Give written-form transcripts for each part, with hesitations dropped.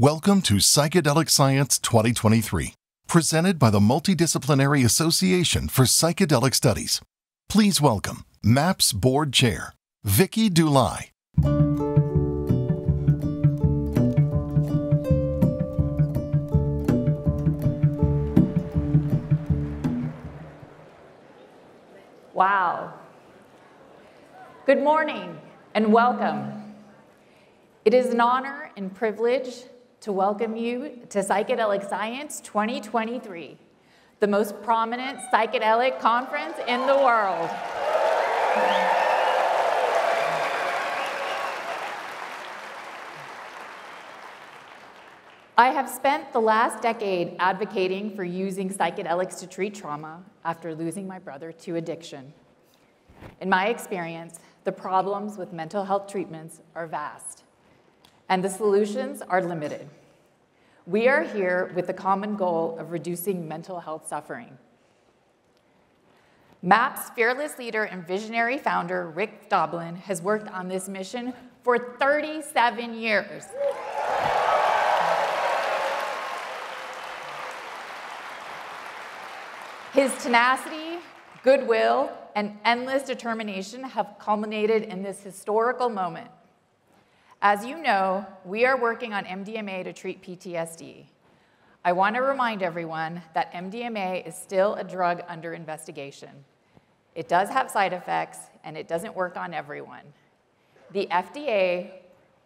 Welcome to Psychedelic Science 2023, presented by the Multidisciplinary Association for Psychedelic Studies. Please welcome MAPS Board Chair, Vicki Dulai. Wow. Good morning and welcome. It is an honor and privilege to welcome you to Psychedelic Science 2023, the most prominent psychedelic conference in the world. I have spent the last decade advocating for using psychedelics to treat trauma after losing my brother to addiction. In my experience, the problems with mental health treatments are vast, and the solutions are limited. We are here with the common goal of reducing mental health suffering. MAPS fearless leader and visionary founder, Rick Doblin, has worked on this mission for 37 years. His tenacity, goodwill, and endless determination have culminated in this historical moment. As you know, we are working on MDMA to treat PTSD. I want to remind everyone that MDMA is still a drug under investigation. It does have side effects, and it doesn't work on everyone. The FDA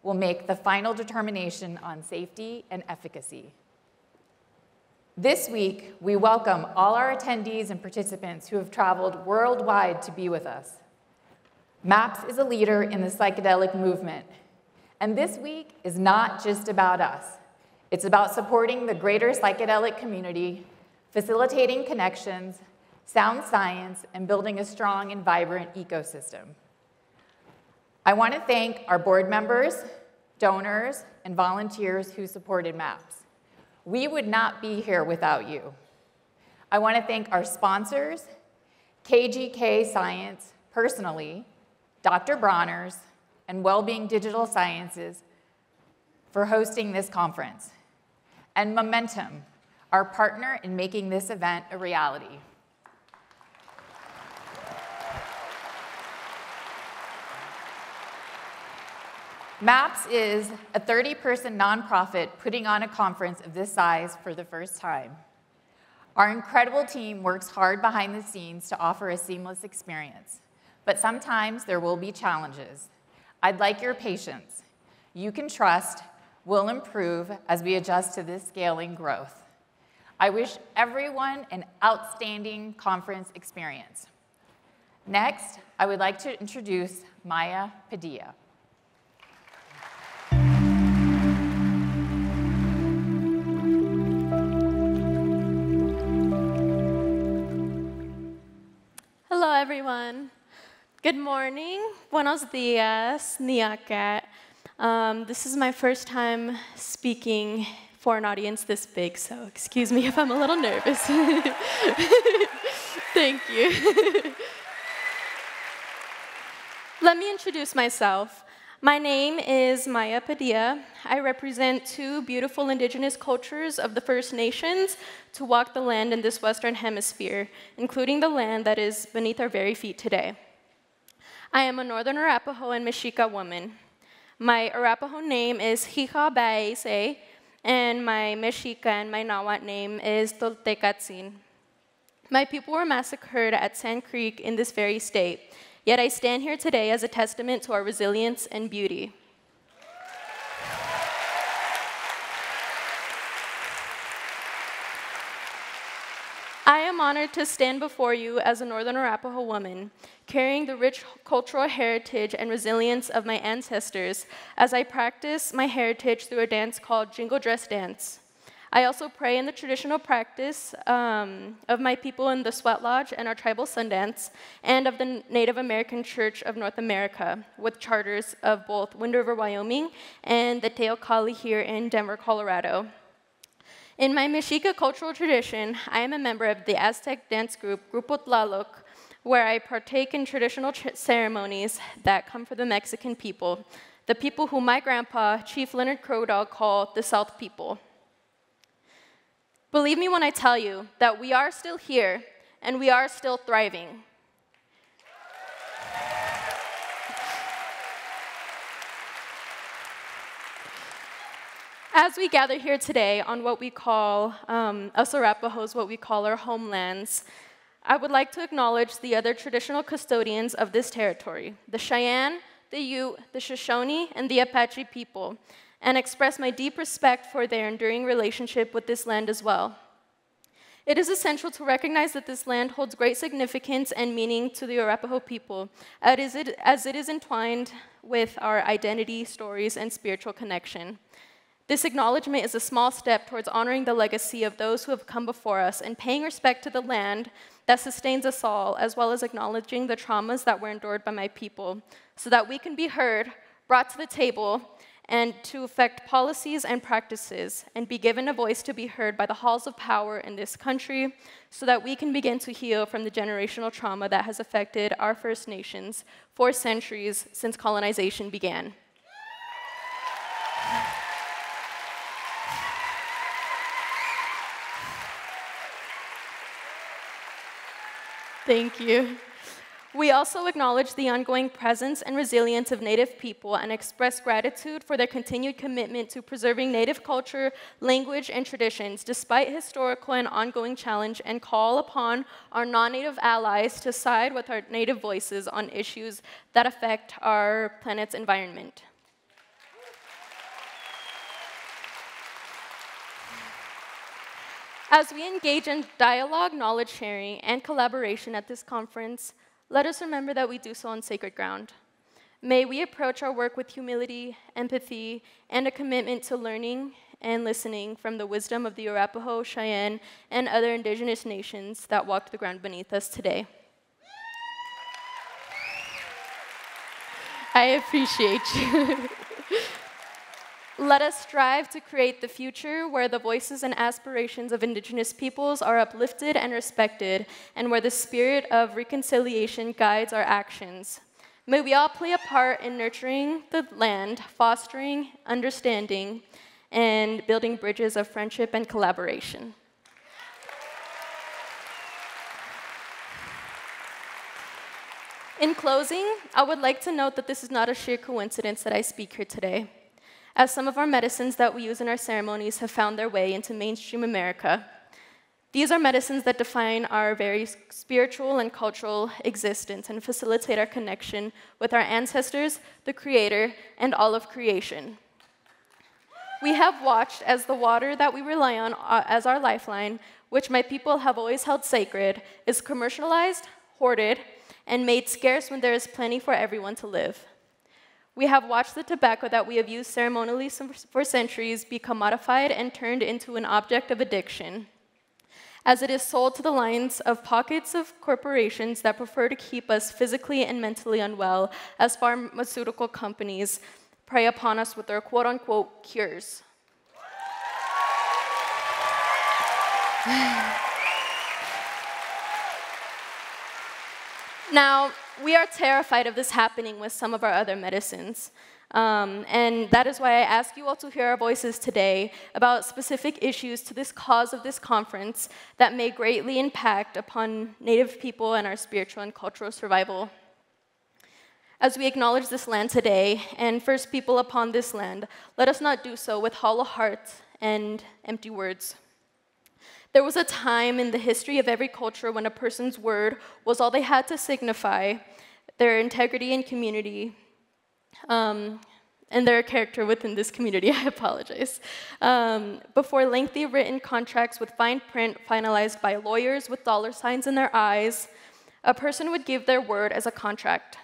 will make the final determination on safety and efficacy. This week, we welcome all our attendees and participants who have traveled worldwide to be with us. MAPS is a leader in the psychedelic movement. And this week is not just about us. It's about supporting the greater psychedelic community, facilitating connections, sound science, and building a strong and vibrant ecosystem. I want to thank our board members, donors, and volunteers who supported MAPS. We would not be here without you. I want to thank our sponsors, KGK Science personally, Dr. Bronner's, and Wellbeing Digital Sciences for hosting this conference, and Momentum, our partner in making this event a reality. MAPS is a 30-person nonprofit putting on a conference of this size for the first time. Our incredible team works hard behind the scenes to offer a seamless experience, but sometimes there will be challenges. I'd like your patience. You can trust we'll improve as we adjust to this scaling growth. I wish everyone an outstanding conference experience. Next, I would like to introduce Maya Padilla. Hello, everyone. Good morning. Buenos dias, Niakat. This is my first time speaking for an audience this big, so excuse me if I'm a little nervous. Thank you. Let me introduce myself. My name is Maya Padilla. I represent two beautiful indigenous cultures of the First Nations to walk the land in this Western Hemisphere, including the land that is beneath our very feet today. I am a Northern Arapaho and Mexica woman. My Arapaho name is Hija Baese, and my Mexica and my Nahuatl name is Toltecatzin. My people were massacred at Sand Creek in this very state, yet I stand here today as a testament to our resilience and beauty. I am honored to stand before you as a Northern Arapaho woman, carrying the rich cultural heritage and resilience of my ancestors as I practice my heritage through a dance called Jingle Dress Dance. I also pray in the traditional practice of my people in the Sweat Lodge and our tribal Sundance, and of the Native American Church of North America, with charters of both Wind River, Wyoming, and the Teocalli here in Denver, Colorado. In my Mexica cultural tradition, I am a member of the Aztec dance group, Grupo Tlaloc, where I partake in traditional ceremonies that come from the Mexican people, the people who my grandpa, Chief Leonard Crow Dog, called the South People. Believe me when I tell you that we are still here and we are still thriving. As we gather here today on what we call, us Arapahoes, what we call our homelands, I would like to acknowledge the other traditional custodians of this territory, the Cheyenne, the Ute, the Shoshone, and the Apache people, and express my deep respect for their enduring relationship with this land as well. It is essential to recognize that this land holds great significance and meaning to the Arapaho people, as it is entwined with our identity, stories, and spiritual connection. This acknowledgement is a small step towards honoring the legacy of those who have come before us and paying respect to the land that sustains us all, as well as acknowledging the traumas that were endured by my people, so that we can be heard, brought to the table, and to affect policies and practices, and be given a voice to be heard by the halls of power in this country, so that we can begin to heal from the generational trauma that has affected our First Nations for centuries since colonization began. Thank you. We also acknowledge the ongoing presence and resilience of Native people and express gratitude for their continued commitment to preserving Native culture, language, and traditions, despite historical and ongoing challenge, and call upon our non-Native allies to side with our Native voices on issues that affect our planet's environment. As we engage in dialogue, knowledge sharing, and collaboration at this conference, let us remember that we do so on sacred ground. May we approach our work with humility, empathy, and a commitment to learning and listening from the wisdom of the Arapaho, Cheyenne, and other indigenous nations that walk the ground beneath us today. I appreciate you. Let us strive to create the future where the voices and aspirations of Indigenous peoples are uplifted and respected, and where the spirit of reconciliation guides our actions. May we all play a part in nurturing the land, fostering understanding, and building bridges of friendship and collaboration. In closing, I would like to note that this is not a sheer coincidence that I speak here today, as some of our medicines that we use in our ceremonies have found their way into mainstream America. These are medicines that define our very spiritual and cultural existence and facilitate our connection with our ancestors, the Creator, and all of creation. We have watched as the water that we rely on as our lifeline, which my people have always held sacred, is commercialized, hoarded, and made scarce when there is plenty for everyone to live. We have watched the tobacco that we have used ceremonially for centuries be commodified and turned into an object of addiction, as it is sold to the lines of pockets of corporations that prefer to keep us physically and mentally unwell, as pharmaceutical companies prey upon us with their quote-unquote cures. Now, we are terrified of this happening with some of our other medicines. And that is why I ask you all to hear our voices today about specific issues to this cause of this conference that may greatly impact upon Native people and our spiritual and cultural survival. As we acknowledge this land today and first people upon this land, let us not do so with hollow hearts and empty words. There was a time in the history of every culture when a person's word was all they had to signify their integrity and community, and their character within this community, I apologize. Before lengthy written contracts with fine print finalized by lawyers with dollar signs in their eyes, a person would give their word as a contract.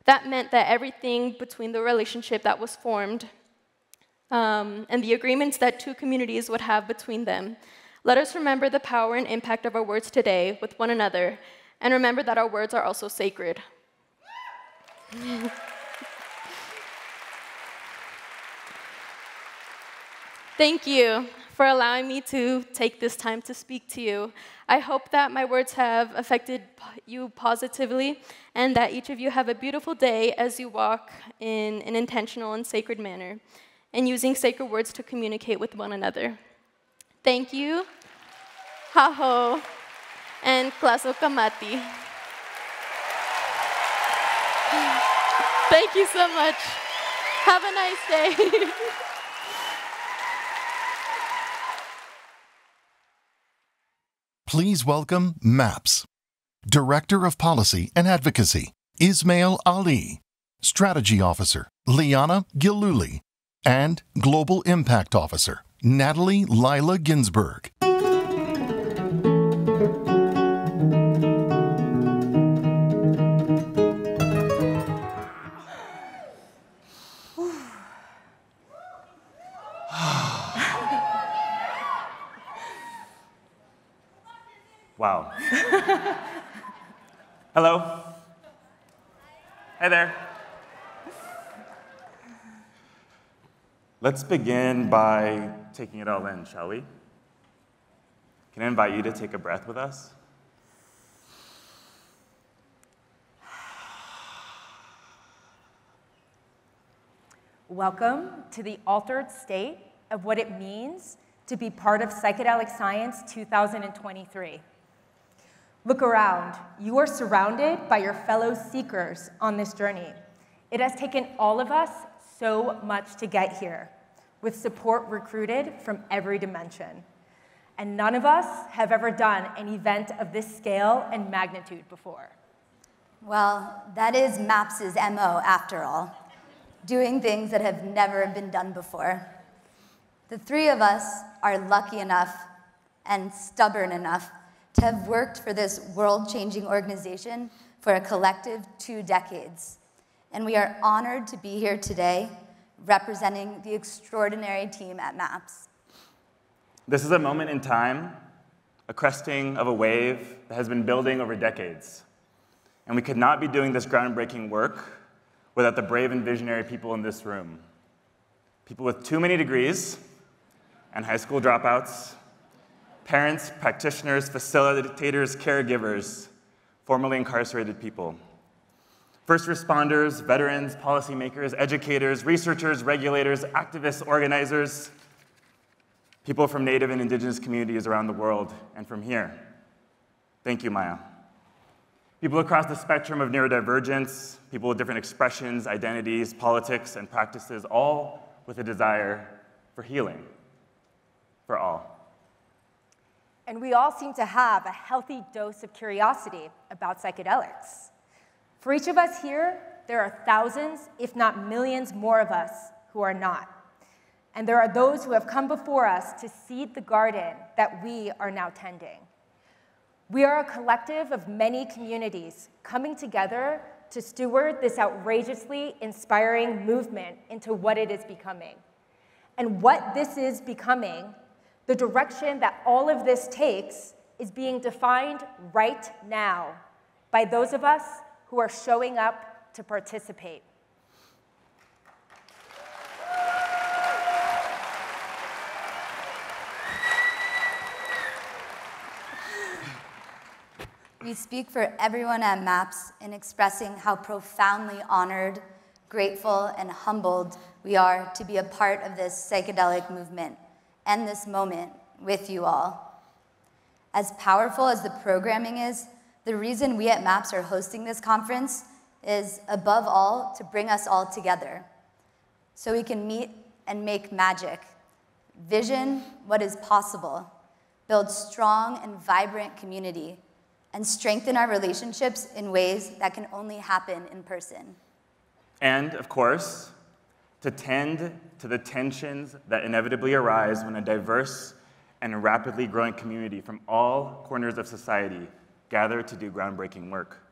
That meant that everything between the relationship that was formed and the agreements that two communities would have between them. Let us remember the power and impact of our words today with one another, and remember that our words are also sacred. Thank you for allowing me to take this time to speak to you. I hope that my words have affected you positively and that each of you have a beautiful day as you walk in an intentional and sacred manner and using sacred words to communicate with one another. Thank you. Haho and Klaso Kamati. Thank you so much. Have a nice day. Please welcome MAPS. Director of Policy and Advocacy, Ismail Ali. Strategy Officer, Liana Giluli. And Global Impact Officer, Natalie Lila Ginsberg. Wow. Hello. Hi there. Let's begin by taking it all in, shall we? Can I invite you to take a breath with us? Welcome to the altered state of what it means to be part of Psychedelic Science 2023. Look around. You are surrounded by your fellow seekers on this journey. It has taken all of us so much to get here, with support recruited from every dimension. And none of us have ever done an event of this scale and magnitude before. Well, that is MAPS's MO after all, doing things that have never been done before. The three of us are lucky enough and stubborn enough to have worked for this world-changing organization for a collective 2 decades. And we are honored to be here today representing the extraordinary team at MAPS. This is a moment in time, a cresting of a wave that has been building over decades. And we could not be doing this groundbreaking work without the brave and visionary people in this room. People with too many degrees and high school dropouts, parents, practitioners, facilitators, caregivers, formerly incarcerated people. First responders, veterans, policymakers, educators, researchers, regulators, activists, organizers, people from Native and Indigenous communities around the world and from here. Thank you, Maya. People across the spectrum of neurodivergence, people with different expressions, identities, politics, and practices, all with a desire for healing, for all. And we all seem to have a healthy dose of curiosity about psychedelics. For each of us here, there are thousands, if not millions more of us who are not. And there are those who have come before us to seed the garden that we are now tending. We are a collective of many communities coming together to steward this outrageously inspiring movement into what it is becoming. And what this is becoming, the direction that all of this takes, is being defined right now by those of us who are showing up to participate. We speak for everyone at MAPS in expressing how profoundly honored, grateful, and humbled we are to be a part of this psychedelic movement and this moment with you all. As powerful as the programming is, the reason we at MAPS are hosting this conference is, above all, to bring us all together so we can meet and make magic, vision what is possible, build strong and vibrant community, and strengthen our relationships in ways that can only happen in person. And, of course, to tend to the tensions that inevitably arise when a diverse and rapidly growing community from all corners of society gather to do groundbreaking work.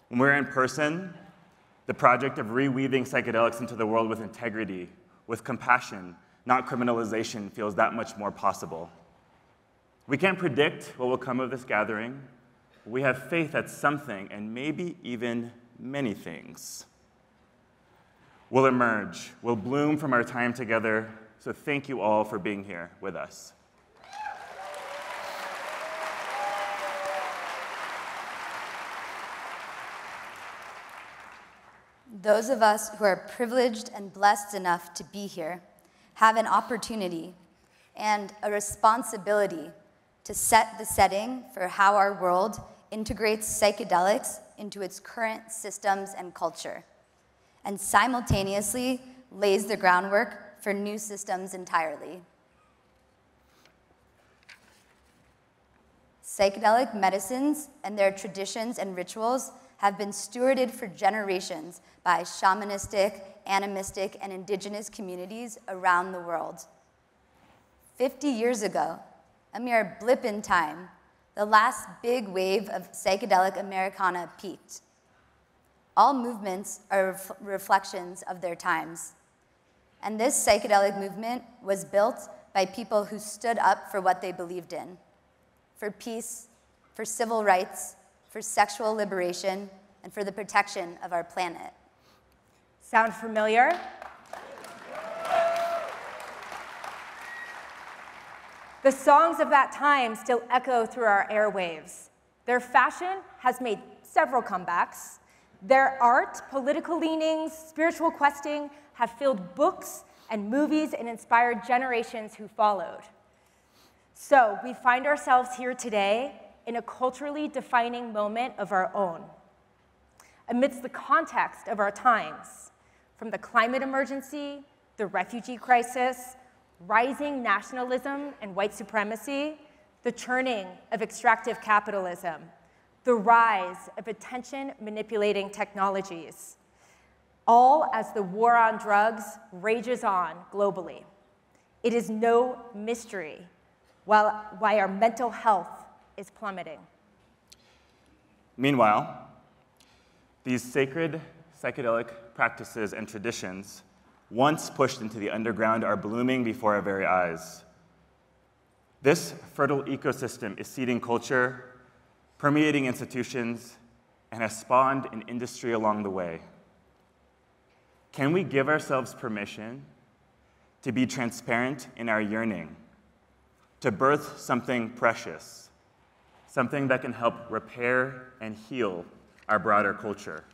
When we're in person, the project of reweaving psychedelics into the world with integrity, with compassion, not criminalization, feels that much more possible. We can't predict what will come of this gathering. We have faith that something, and maybe even many things, will emerge, will bloom from our time together, So thank you all for being here with us. Those of us who are privileged and blessed enough to be here have an opportunity and a responsibility to set the setting for how our world integrates psychedelics into its current systems and culture, and simultaneously lays the groundwork for new systems entirely. Psychedelic medicines and their traditions and rituals have been stewarded for generations by shamanistic, animistic, and indigenous communities around the world. 50 years ago, a mere blip in time, the last big wave of psychedelic Americana peaked. All movements are reflections of their times. And this psychedelic movement was built by people who stood up for what they believed in, for peace, for civil rights, for sexual liberation, and for the protection of our planet. Sound familiar? The songs of that time still echo through our airwaves. Their fashion has made several comebacks. Their art, political leanings, spiritual questing have filled books and movies and inspired generations who followed. So we find ourselves here today in a culturally defining moment of our own. Amidst the context of our times, from the climate emergency, the refugee crisis, rising nationalism and white supremacy, the churning of extractive capitalism, the rise of attention-manipulating technologies, all as the war on drugs rages on globally. It is no mystery why our mental health is plummeting. Meanwhile, these sacred psychedelic practices and traditions, once pushed into the underground, are blooming before our very eyes. This fertile ecosystem is seeding culture, permeating institutions, and has spawned an industry along the way. Can we give ourselves permission to be transparent in our yearning, to birth something precious, something that can help repair and heal our broader culture?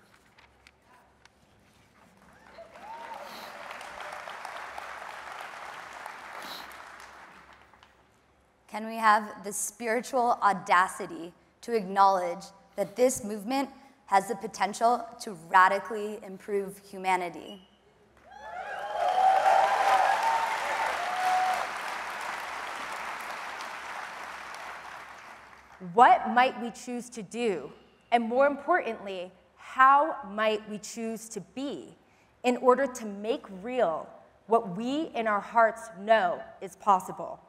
Can we have the spiritual audacity to acknowledge that this movement has the potential to radically improve humanity? What might we choose to do? And more importantly, how might we choose to be in order to make real what we in our hearts know is possible?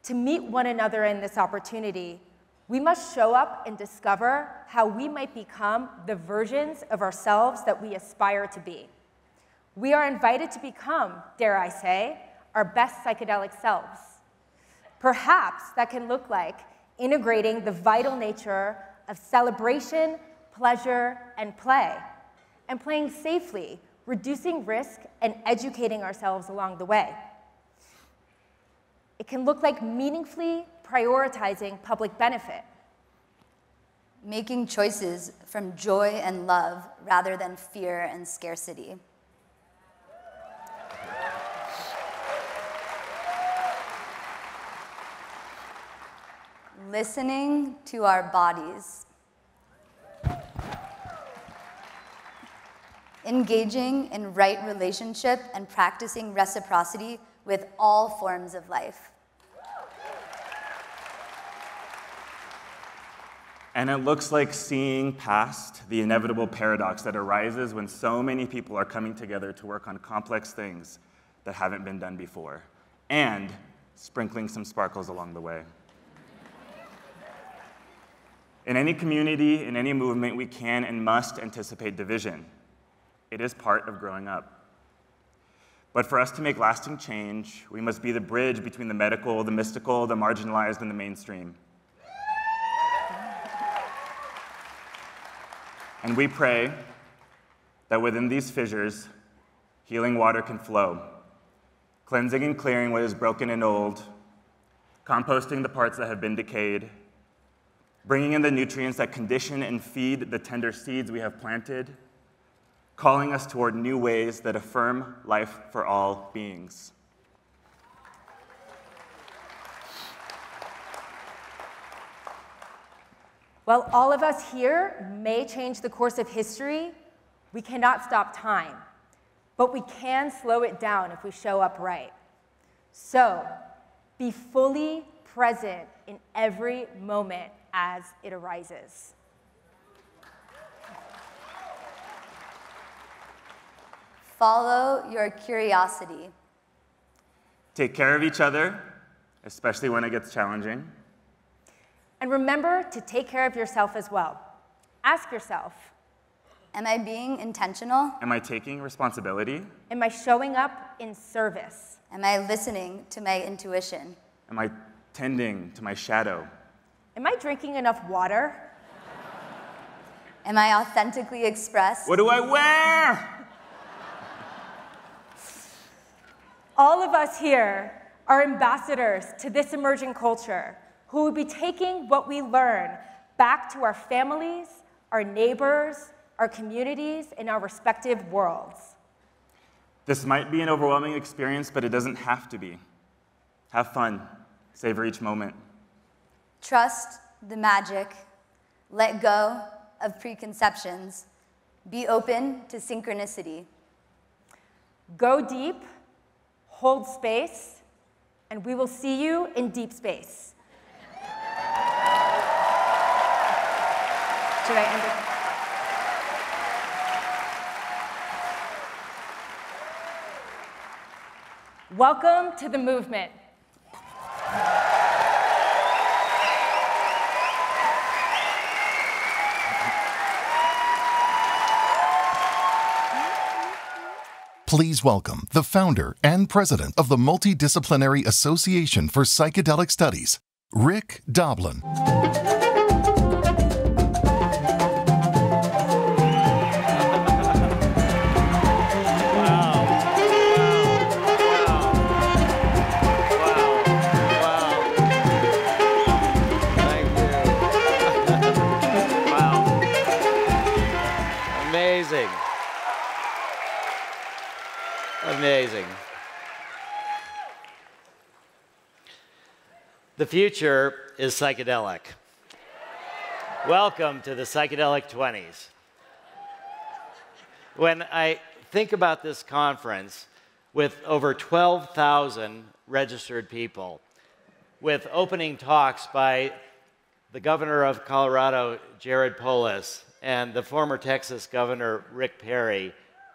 To meet one another in this opportunity, we must show up and discover how we might become the versions of ourselves that we aspire to be. We are invited to become, dare I say, our best psychedelic selves. Perhaps that can look like integrating the vital nature of celebration, pleasure, and play, and playing safely, reducing risk, and educating ourselves along the way. It can look like meaningfully prioritizing public benefit. Making choices from joy and love rather than fear and scarcity. Listening to our bodies. Engaging in right relationship and practicing reciprocity with all forms of life. And it looks like seeing past the inevitable paradox that arises when so many people are coming together to work on complex things that haven't been done before, and sprinkling some sparkles along the way. In any community, in any movement, we can and must anticipate division. It is part of growing up. But for us to make lasting change, we must be the bridge between the medical, the mystical, the marginalized, and the mainstream. And we pray that within these fissures, healing water can flow, cleansing and clearing what is broken and old, composting the parts that have been decayed, bringing in the nutrients that condition and feed the tender seeds we have planted, calling us toward new ways that affirm life for all beings. While all of us here may change the course of history, we cannot stop time, but we can slow it down if we show up right. So, be fully present in every moment as it arises. Follow your curiosity. Take care of each other, especially when it gets challenging. And remember to take care of yourself as well. Ask yourself, Am I being intentional? Am I taking responsibility? am I showing up in service? Am I listening to my intuition? Am I tending to my shadow? Am I drinking enough water? Am I authentically expressed? What do I wear? All of us here are ambassadors to this emerging culture who will be taking what we learn back to our families, our neighbors, our communities, and our respective worlds. This might be an overwhelming experience, but it doesn't have to be. Have fun. Savor each moment. Trust the magic. Let go of preconceptions. Be open to synchronicity. Go deep, hold space, and we will see you in deep space. Should I end it? Welcome to the movement. Please welcome the founder and president of the Multidisciplinary Association for Psychedelic Studies, Rick Doblin. Amazing. The future is psychedelic. Welcome to the Psychedelic 20s. When I think about this conference with over 12,000 registered people, with opening talks by the governor of Colorado, Jared Polis, and the former Texas governor, Rick Perry,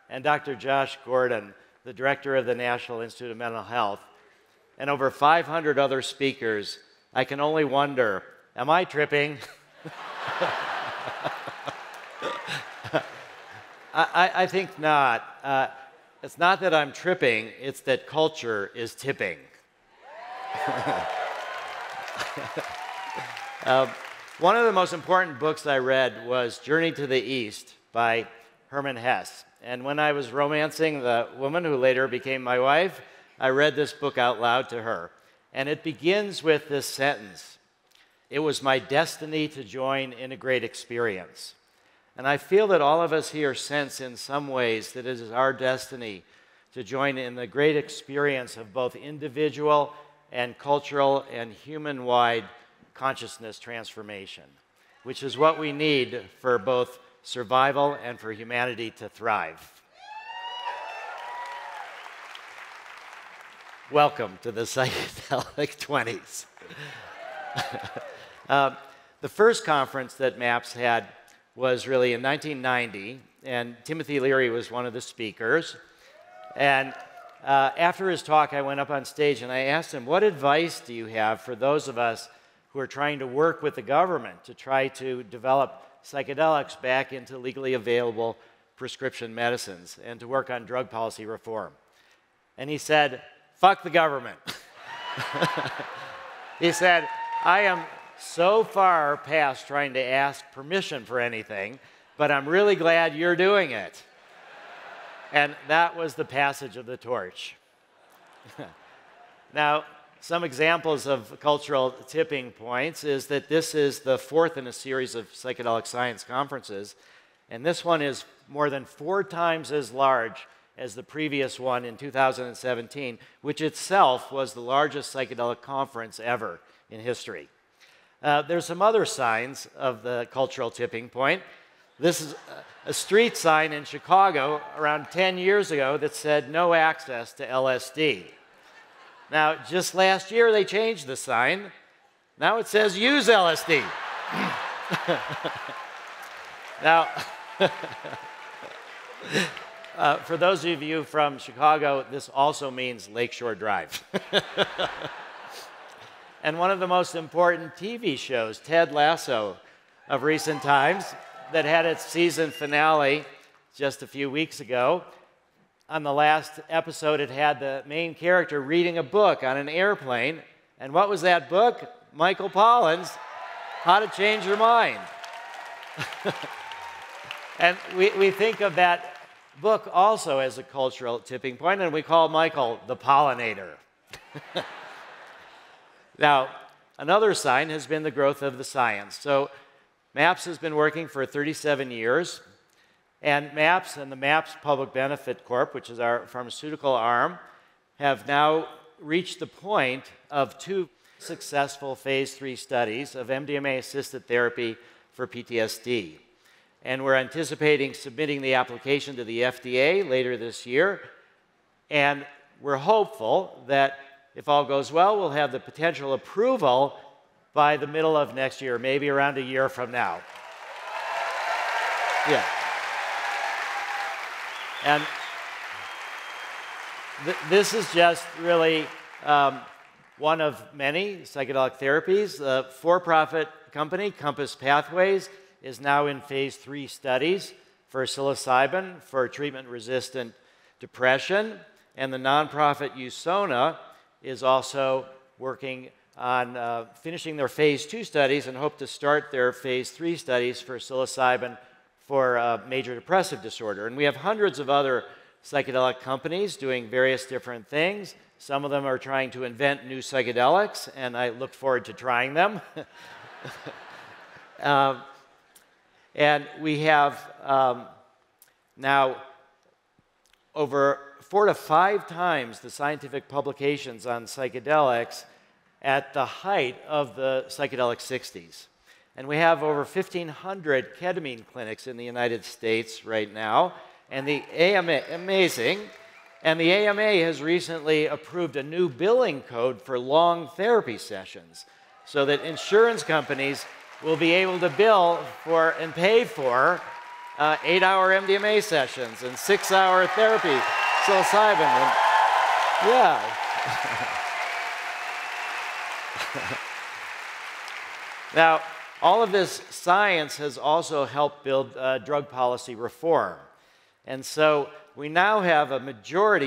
and Dr. Josh Gordon, the director of the National Institute of Mental Health, and over 500 other speakers, I can only wonder, am I tripping? I think not. It's not that I'm tripping, it's that culture is tipping. One of the most important books I read was Journey to the East by Hermann Hesse. And when I was romancing the woman who later became my wife, I read this book out loud to her. And it begins with this sentence: "It was my destiny to join in a great experience." And I feel that all of us here sense in some ways that it is our destiny to join in the great experience of both individual and cultural and human-wide consciousness transformation, which is what we need for both survival and for humanity to thrive. Welcome to the Psychedelic 20s. The first conference that MAPS had was really in 1990, and Timothy Leary was one of the speakers. And after his talk, I went up on stage and I asked him, what advice do you have for those of us who are trying to work with the government to try to develop psychedelics back into legally available prescription medicines and to work on drug policy reform? And he said, fuck the government. He said, I am so far past trying to ask permission for anything, but I'm really glad you're doing it. And that was the passage of the torch. Now, some examples of cultural tipping points is that this is the fourth in a series of psychedelic science conferences, and this one is more than 4 times as large as the previous one in 2017, which itself was the largest psychedelic conference ever in history. There's some other signs of the cultural tipping point. This is a street sign in Chicago around 10 years ago that said no access to LSD. Now, just last year they changed the sign. Now it says use LSD. Now, for those of you from Chicago, this also means Lakeshore Drive. And one of the most important TV shows, Ted Lasso, of recent times, that had its season finale just a few weeks ago. On the last episode, it had the main character reading a book on an airplane. And what was that book? Michael Pollan's How to Change Your Mind. And we think of that book also as a cultural tipping point, and we call Michael the pollinator. Now, another sign has been the growth of the science. So MAPS has been working for 37 years, and MAPS and the MAPS Public Benefit Corp., which is our pharmaceutical arm, have now reached the point of 2 successful phase 3 studies of MDMA-assisted therapy for PTSD. And we're anticipating submitting the application to the FDA later this year, and we're hopeful that if all goes well, we'll have the potential approval by the middle of next year, maybe around a year from now. Yeah. And this is just really one of many psychedelic therapies. The for-profit company, Compass Pathways, is now in phase 3 studies for psilocybin for treatment-resistant depression, and the nonprofit USONA is also working on finishing their phase 2 studies and hope to start their phase 3 studies for psilocybin for major depressive disorder. And we have hundreds of other psychedelic companies doing various different things. Some of them are trying to invent new psychedelics, and I look forward to trying them. And we have now over 4 to 5 times the scientific publications on psychedelics at the height of the psychedelic 60s. And we have over 1,500 ketamine clinics in the United States right now. And the AMA, amazing, and the AMA has recently approved a new billing code for long therapy sessions so that insurance companies will be able to bill for and pay for 8-hour MDMA sessions and 6-hour therapy, psilocybin. And, yeah. Now, all of this science has also helped build drug policy reform. And so we now have a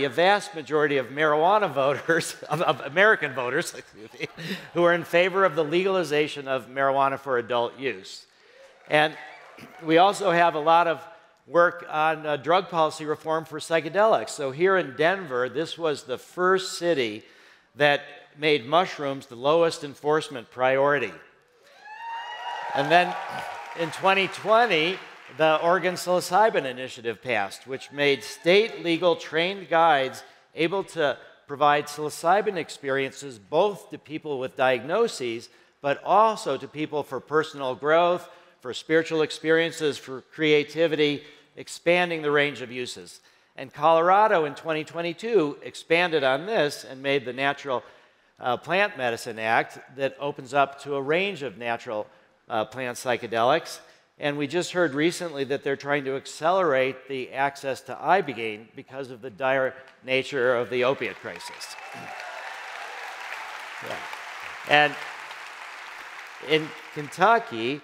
vast majority of marijuana voters, of American voters, excuse me, who are in favor of the legalization of marijuana for adult use. And we also have a lot of work on drug policy reform for psychedelics. So here in Denver, this was the first city that made mushrooms the lowest enforcement priority. And then in 2020, the Oregon Psilocybin Initiative passed, which made state legal trained guides able to provide psilocybin experiences both to people with diagnoses, but also to people for personal growth, for spiritual experiences, for creativity, expanding the range of uses. And Colorado in 2022 expanded on this and made the Natural Plant Medicine Act that opens up to a range of natural plant psychedelics. And we just heard recently that they're trying to accelerate the access to Ibogaine because of the dire nature of the opiate crisis. Yeah. And in Kentucky,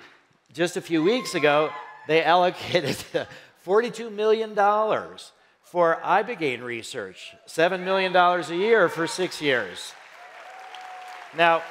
just a few weeks ago, they allocated $42 million for Ibogaine research, $7 million a year for 6 years. Now,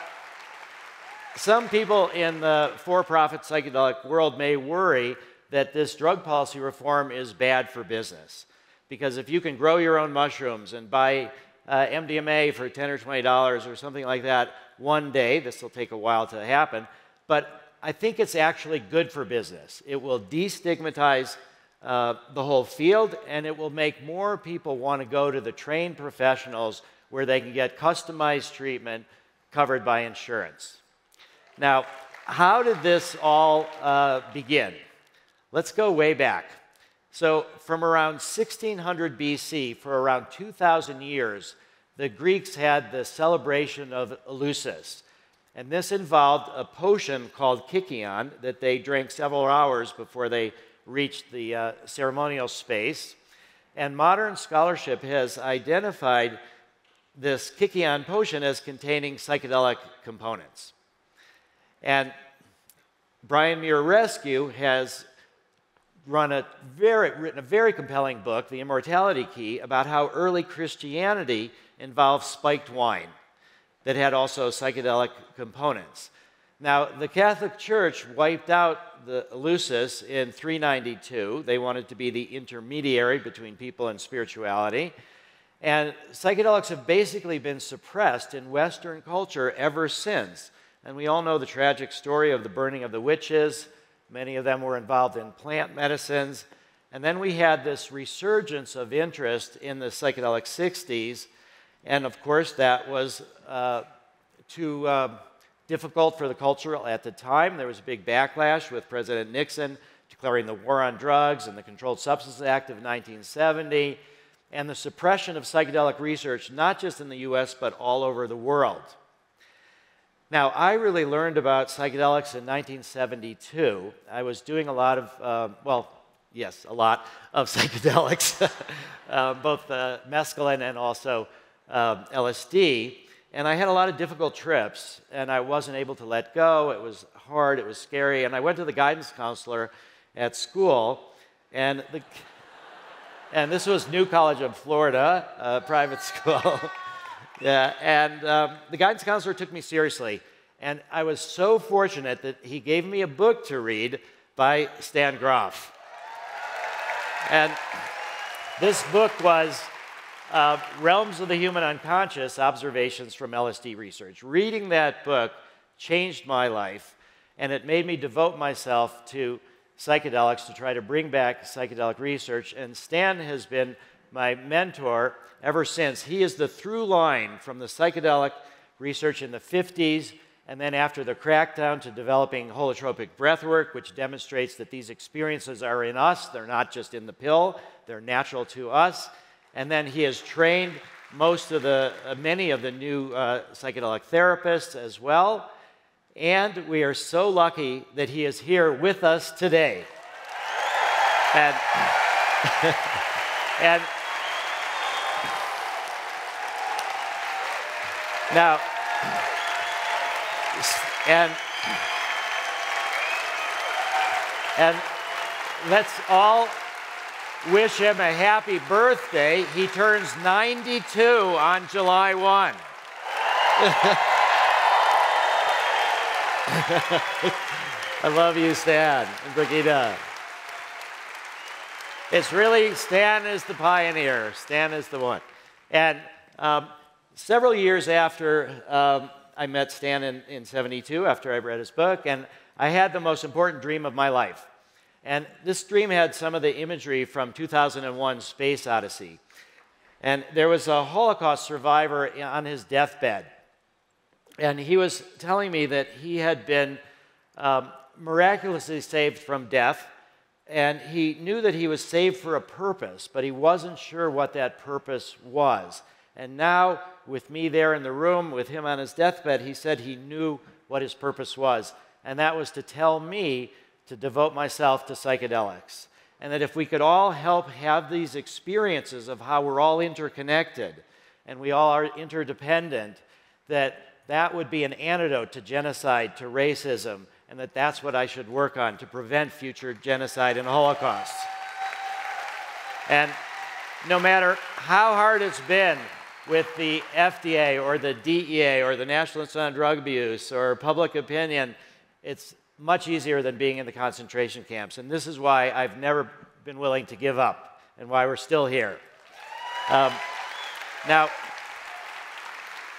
some people in the for-profit psychedelic world may worry that this drug policy reform is bad for business. Because if you can grow your own mushrooms and buy MDMA for $10 or $20 or something like that one day. This will take a while to happen. But I think it's actually good for business. It will destigmatize the whole field, and it will make more people want to go to the trained professionals where they can get customized treatment covered by insurance. Now, how did this all begin? Let's go way back. So from around 1600 BC, for around 2,000 years, the Greeks had the celebration of Eleusis. And this involved a potion called kykeon that they drank several hours before they reached the ceremonial space. And modern scholarship has identified this kykeon potion as containing psychedelic components. And Brian Muir Rescue has written a very compelling book, The Immortality Key, about how early Christianity involved spiked wine that had also psychedelic components. Now, the Catholic Church wiped out the Eleusis in 392. They wanted to be the intermediary between people and spirituality. And psychedelics have basically been suppressed in Western culture ever since. And we all know the tragic story of the burning of the witches. Many of them were involved in plant medicines. And then we had this resurgence of interest in the psychedelic 60s. And of course, that was too difficult for the culture at the time. There was a big backlash with President Nixon declaring the war on drugs and the Controlled Substances Act of 1970, and the suppression of psychedelic research, not just in the US, but all over the world. Now, I really learned about psychedelics in 1972. I was doing a lot of, a lot of psychedelics, both mescaline and also LSD. And I had a lot of difficult trips, and I wasn't able to let go. It was hard, it was scary. And I went to the guidance counselor at school, and this was New College of Florida, a private school. Yeah, and the guidance counselor took me seriously. And I was so fortunate that he gave me a book to read by Stan Grof. And this book was Realms of the Human Unconscious, Observations from LSD Research. Reading that book changed my life, and it made me devote myself to psychedelics to try to bring back psychedelic research. And Stan has been my mentor ever since. He is the through line from the psychedelic research in the 50s, and then after the crackdown to developing holotropic breathwork, which demonstrates that these experiences are in us. They're not just in the pill. They're natural to us. And then he has trained many of the new psychedelic therapists as well. And we are so lucky that he is here with us today. And, and now, and let's all wish him a happy birthday. He turns 92 on July 1. I love you, Stan and Brigitte. It's really, Stan is the pioneer. Stan is the one. And several years after I met Stan in 72, after I read his book, and I had the most important dream of my life. And this dream had some of the imagery from 2001 Space Odyssey. And there was a Holocaust survivor on his deathbed. And he was telling me that he had been miraculously saved from death. And he knew that he was saved for a purpose, but he wasn't sure what that purpose was. And now, with me there in the room, with him on his deathbed, he said he knew what his purpose was. And that was to tell me to devote myself to psychedelics. And that if we could all help have these experiences of how we're all interconnected and we all are interdependent, that would be an antidote to genocide, to racism, and that's what I should work on to prevent future genocide and holocausts. And no matter how hard it's been with the FDA or the DEA or the National Institute on Drug Abuse or public opinion, it's much easier than being in the concentration camps. And this is why I've never been willing to give up and why we're still here. Now,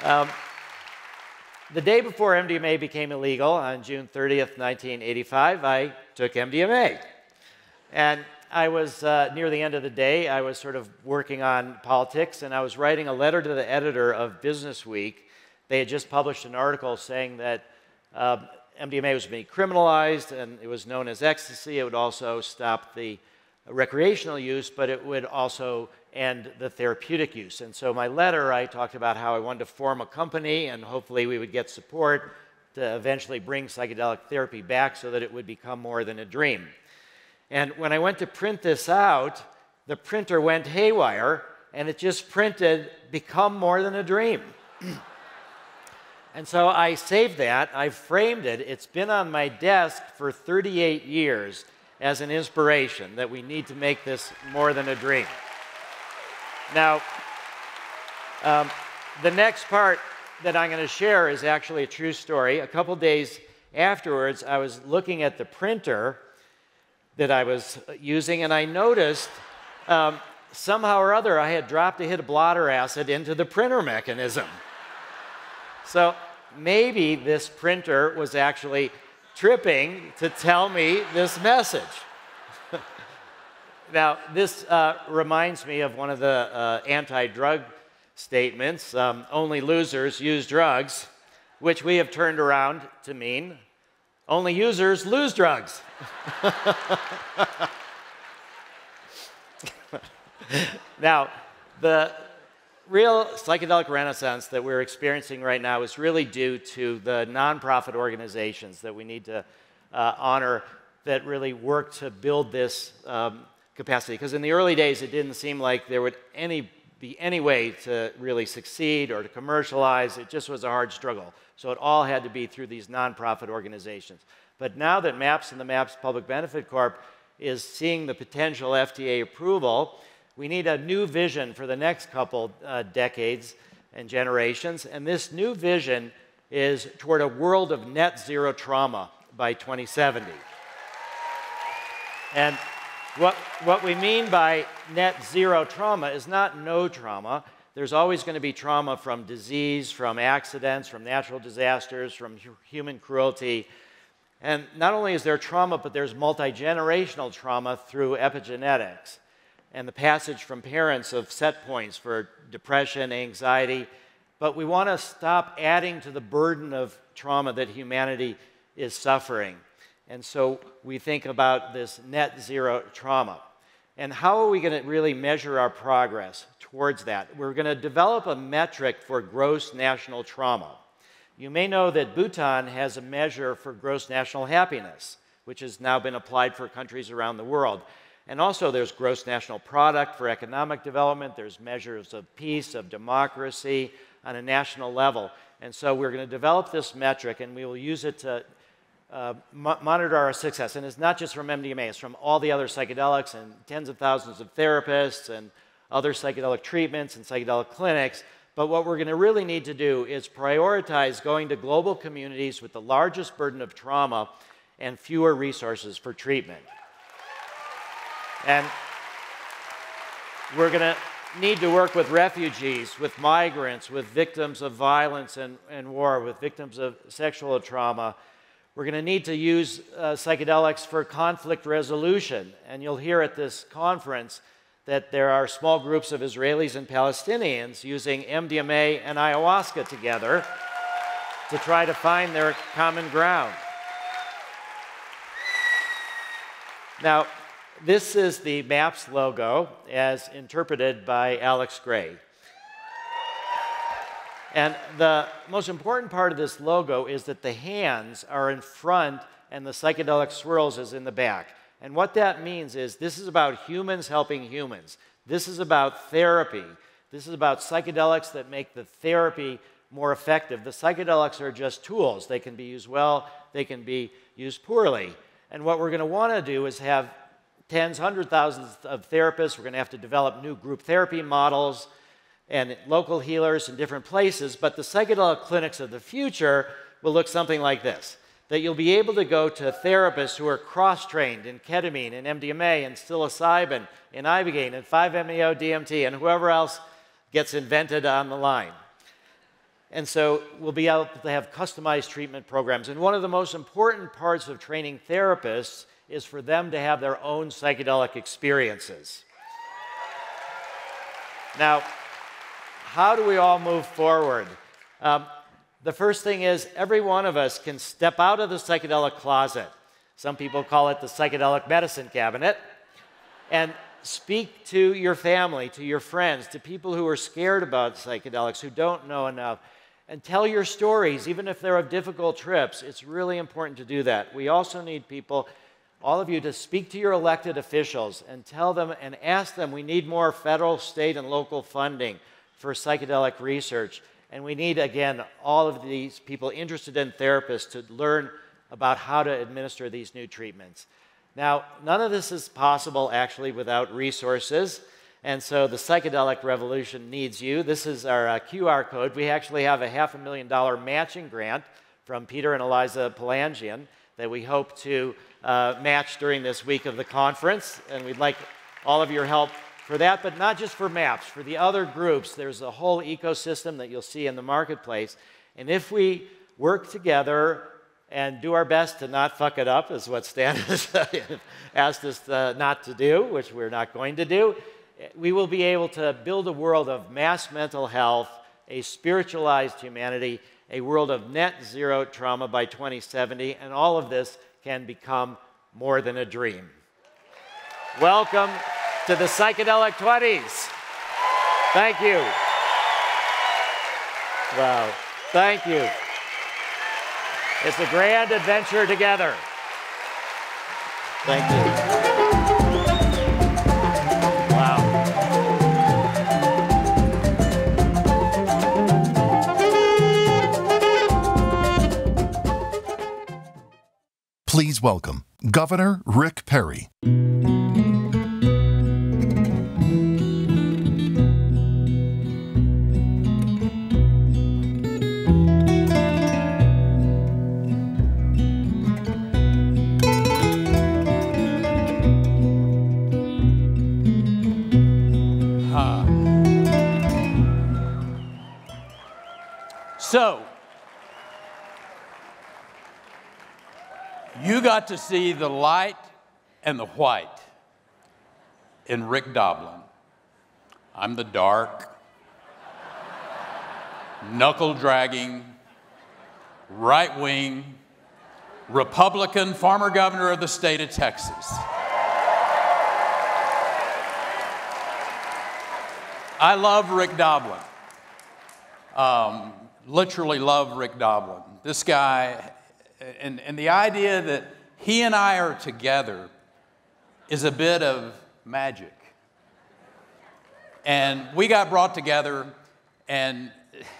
The day before MDMA became illegal, on June 30th, 1985, I took MDMA. And I was, near the end of the day, I was sort of working on politics, and I was writing a letter to the editor of Business Week. They had just published an article saying that MDMA was being criminalized, and it was known as ecstasy. It would also stop the recreational use, but it would also end the therapeutic use. And so my letter, I talked about how I wanted to form a company, and hopefully we would get support to eventually bring psychedelic therapy back so that it would become more than a dream. And when I went to print this out, the printer went haywire, and it just printed, "Become more than a dream." And so I saved that, I framed it, it's been on my desk for 38 years as an inspiration that we need to make this more than a dream. Now, the next part that I'm going to share is actually a true story. A couple days afterwards, I was looking at the printer that I was using, and I noticed somehow or other I had dropped a hit of blotter acid into the printer mechanism. So maybe this printer was actually tripping to tell me this message. Now, this reminds me of one of the anti-drug statements, only losers use drugs, which we have turned around to mean only users lose drugs. Now, the real psychedelic renaissance that we're experiencing right now is really due to the nonprofit organizations that we need to honor that really work to build this capacity. Because in the early days, it didn't seem like there would be any way to really succeed or to commercialize. It just was a hard struggle. So it all had to be through these nonprofit organizations. But now that MAPS and the MAPS Public Benefit Corp is seeing the potential FDA approval, we need a new vision for the next couple decades and generations. And this new vision is toward a world of net zero trauma by 2070. And what we mean by net zero trauma is not no trauma. There's always going to be trauma from disease, from accidents, from natural disasters, from human cruelty. And not only is there trauma, but there's multi-generational trauma through epigenetics and the passage from parents of set points for depression, anxiety. But we want to stop adding to the burden of trauma that humanity is suffering. And so we think about this net zero trauma. And how are we going to really measure our progress towards that? We're going to develop a metric for gross national trauma. You may know that Bhutan has a measure for gross national happiness, which has now been applied for countries around the world. And also there's gross national product for economic development. There's measures of peace, of democracy on a national level. And so we're going to develop this metric, and we will use it to monitor our success. And it's not just from MDMA, it's from all the other psychedelics and tens of thousands of therapists and other psychedelic treatments and psychedelic clinics. But what we're going to really need to do is prioritize going to global communities with the largest burden of trauma and fewer resources for treatment. And we're going to need to work with refugees, with migrants, with victims of violence and war, with victims of sexual trauma. We're going to need to use psychedelics for conflict resolution. And you'll hear at this conference that there are small groups of Israelis and Palestinians using MDMA and ayahuasca together to try to find their common ground. Now, this is the MAPS logo as interpreted by Alex Gray. And the most important part of this logo is that the hands are in front and the psychedelic swirls is in the back. And what that means is this is about humans helping humans. This is about therapy. This is about psychedelics that make the therapy more effective. The psychedelics are just tools. They can be used well, they can be used poorly. And what we're going to want to do is have tens, hundreds, thousands of therapists. We're going to have to develop new group therapy models and local healers in different places, but the psychedelic clinics of the future will look something like this. That you'll be able to go to therapists who are cross-trained in ketamine and MDMA and psilocybin and ibogaine and 5-MeO-DMT and whoever else gets invented on the line. And so we'll be able to have customized treatment programs. And one of the most important parts of training therapists is for them to have their own psychedelic experiences. Now, how do we all move forward? The first thing is every one of us can step out of the psychedelic closet. Some people call it the psychedelic medicine cabinet. And speak to your family, to your friends, to people who are scared about psychedelics, who don't know enough, and tell your stories, even if they're of difficult trips. It's really important to do that. We also need people, all of you, to speak to your elected officials and tell them and ask them, we need more federal, state, and local funding for psychedelic research. And we need, again, all of these people interested in therapists to learn about how to administer these new treatments. Now, none of this is possible, actually, without resources. And so the psychedelic revolution needs you. This is our QR code. We actually have a $500,000 matching grant from Peter and Eliza Palangian that we hope to match during this week of the conference. And we'd like all of your help for that, but not just for MAPS. For the other groups, there's a whole ecosystem that you'll see in the marketplace. And if we work together and do our best to not fuck it up, is what Stan has asked us not to do, which we're not going to do, we will be able to build a world of mass mental health, a spiritualized humanity, a world of net zero trauma by 2070, and all of this can become more than a dream. Welcome to the Psychedelic 20s. Thank you. Wow, thank you. It's a grand adventure together. Thank you. Wow. Please welcome Governor Rick Perry. So, you got to see the light and the white in Rick Doblin. I'm the dark, knuckle-dragging, right-wing, Republican former governor of the state of Texas. I love Rick Doblin. Literally love Rick Doblin. This guy, and the idea that he and I are together is a bit of magic. And we got brought together, and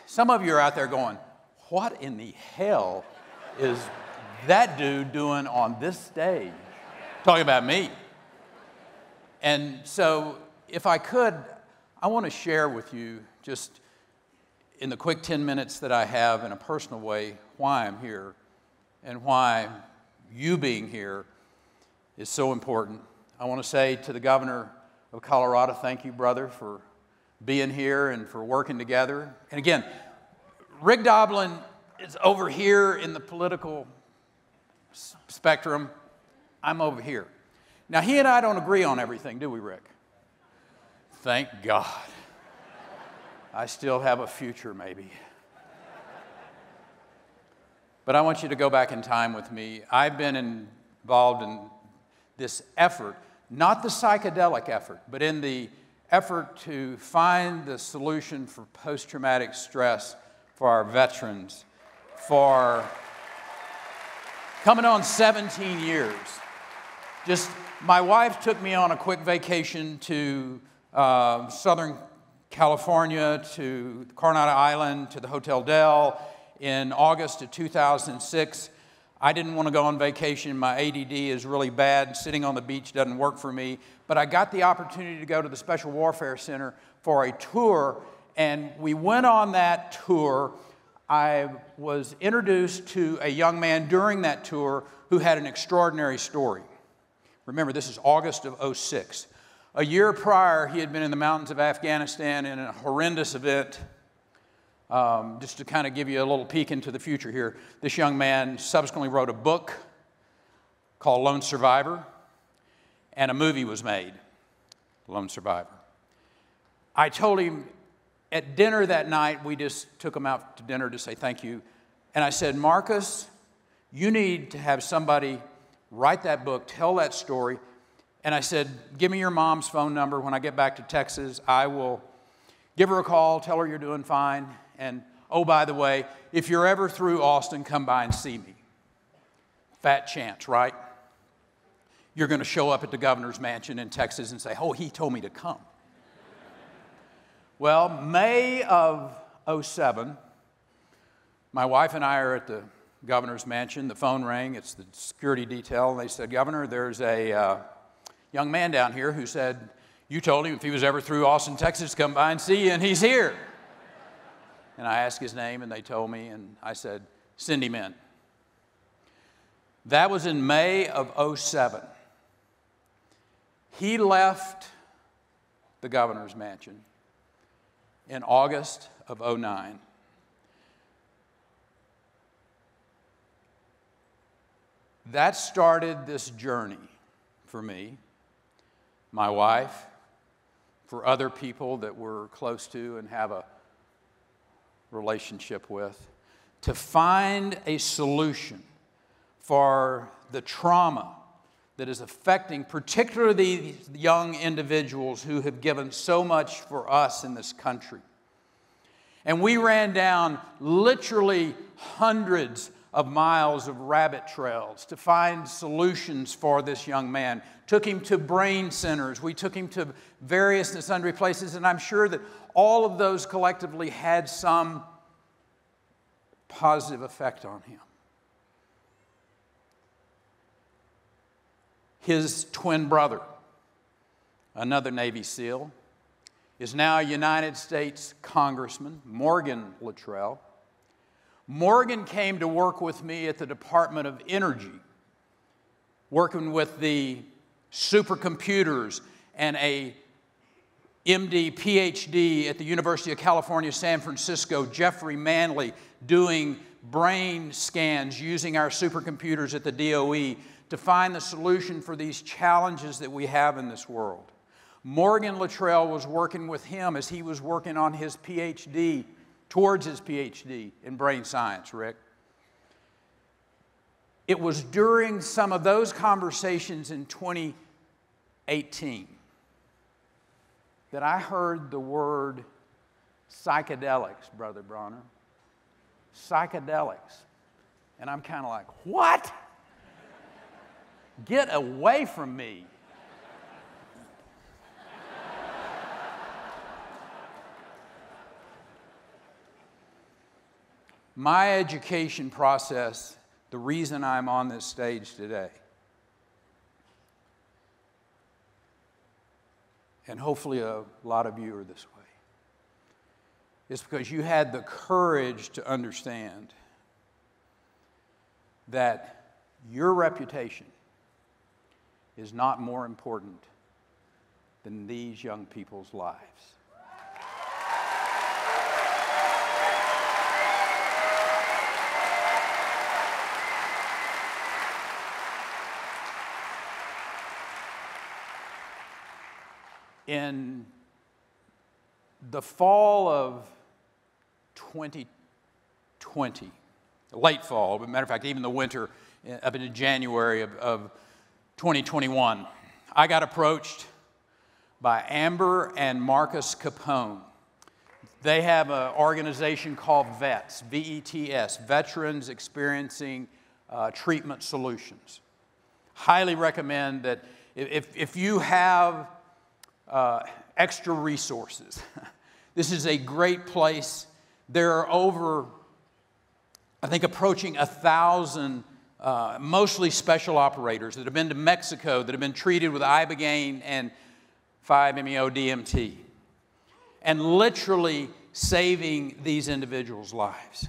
some of you are out there going, what in the hell is that dude doing on this stage? Talking about me. And so, if I could, I want to share with you just in the quick 10 minutes that I have in a personal way why I'm here and why you being here is so important. I want to say to the governor of Colorado, thank you, brother, for being here and for working together. And again, Rick Doblin is over here in the political spectrum. I'm over here. Now, he and I don't agree on everything, do we, Rick? Thank God. I still have a future, maybe. But I want you to go back in time with me. I've been involved in this effort, not the psychedelic effort, but in the effort to find the solution for post-traumatic stress for our veterans for coming on 17 years. Just, my wife took me on a quick vacation to Southern California, to Coronado Island, to the Hotel Del in August of 2006. I didn't want to go on vacation. My ADD is really bad. Sitting on the beach doesn't work for me. But I got the opportunity to go to the Special Warfare Center for a tour, and we went on that tour. I was introduced to a young man during that tour who had an extraordinary story. Remember, this is August of 2006. A year prior, he had been in the mountains of Afghanistan in a horrendous event Just to kind of give you a little peek into the future here, this young man subsequently wrote a book called Lone Survivor, and a movie was made, Lone Survivor. I told him at dinner that night, we just took him out to dinner to say thank you, and I said, Marcus, you need to have somebody write that book, tell that story, and I said, give me your mom's phone number. When I get back to Texas, I will give her a call, tell her you're doing fine, and oh, by the way, if you're ever through Austin, come by and see me. Fat chance, right? You're going to show up at the governor's mansion in Texas and say, oh, he told me to come. Well, May of '07, my wife and I are at the governor's mansion. The phone rang. It's the security detail. And they said, Governor, there's a young man down here who said, you told him if he was ever through Austin, Texas, to come by and see you, and he's here. And I asked his name, and they told me, and I said, send him in. That was in May of '07. He left the governor's mansion in August of '09. That started this journey for me, my wife, for other people that we're close to and have a relationship with, to find a solution for the trauma that is affecting particularly these young individuals who have given so much for us in this country. And we ran down literally hundreds of miles of rabbit trails to find solutions for this young man. Took him to brain centers. We took him to various and sundry places, and I'm sure that all of those collectively had some positive effect on him. His twin brother, another Navy SEAL, is now a United States Congressman, Morgan Luttrell. Morgan came to work with me at the Department of Energy, working with the supercomputers and a MD, Ph.D. at the University of California, San Francisco, Jeffrey Manley, doing brain scans using our supercomputers at the DOE to find the solution for these challenges that we have in this world. Morgan Luttrell was working with him as he was working on his Ph.D., towards his Ph.D. in brain science, Rick. It was during some of those conversations in 2018 that I heard the word psychedelics, Brother Bronner. Psychedelics. And I'm kind of like, what? Get away from me. My education process, the reason I'm on this stage today, and hopefully a lot of you are this way, is because you had the courage to understand that your reputation is not more important than these young people's lives. In the fall of 2020, late fall, but matter of fact, even the winter up into January of 2021, I got approached by Amber and Marcus Capone. They have an organization called VETS, V-E-T-S, Veterans Experiencing Treatment Solutions. Highly recommend that if you have extra resources. This is a great place. There are over, I think, approaching 1,000, mostly special operators that have been to Mexico, that have been treated with Ibogaine and 5-MeO-DMT, and literally saving these individuals' lives.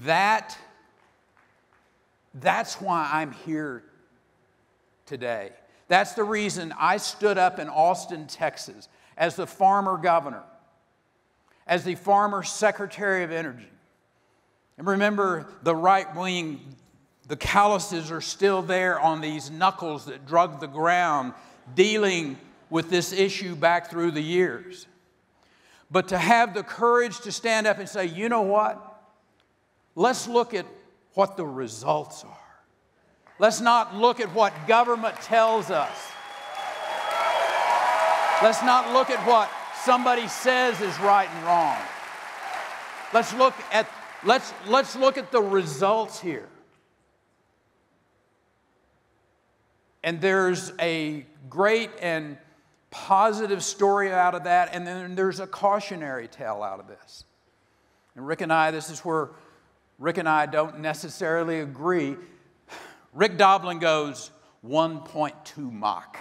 That's why I'm here today. That's the reason I stood up in Austin, Texas, as the farmer governor, as the former Secretary of Energy. And remember, the right wing, the calluses are still there on these knuckles that drug the ground, dealing with this issue back through the years. But to have the courage to stand up and say, you know what? Let's look at what the results are. Let's not look at what government tells us. Let's not look at what somebody says is right and wrong. Let's look at the results here. And there's a great and positive story out of that, and then there's a cautionary tale out of this. And Rick and I, this is where Rick and I don't necessarily agree. Rick Doblin goes 1.2 Mach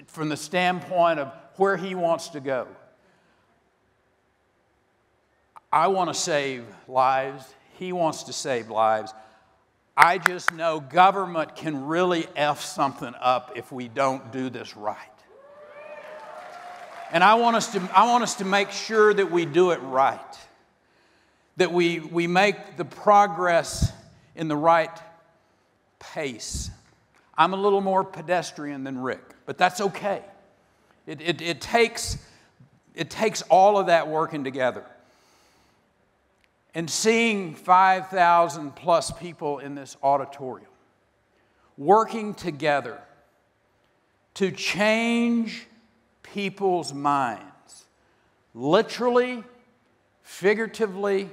from the standpoint of where he wants to go. I want to save lives. He wants to save lives. I just know government can really F something up if we don't do this right. And I want us to make sure that we do it right, that we make the progress in the right pace. I'm a little more pedestrian than Rick, but that's okay. It takes all of that working together. And seeing 5,000 plus people in this auditorium working together to change people's minds, literally, figuratively,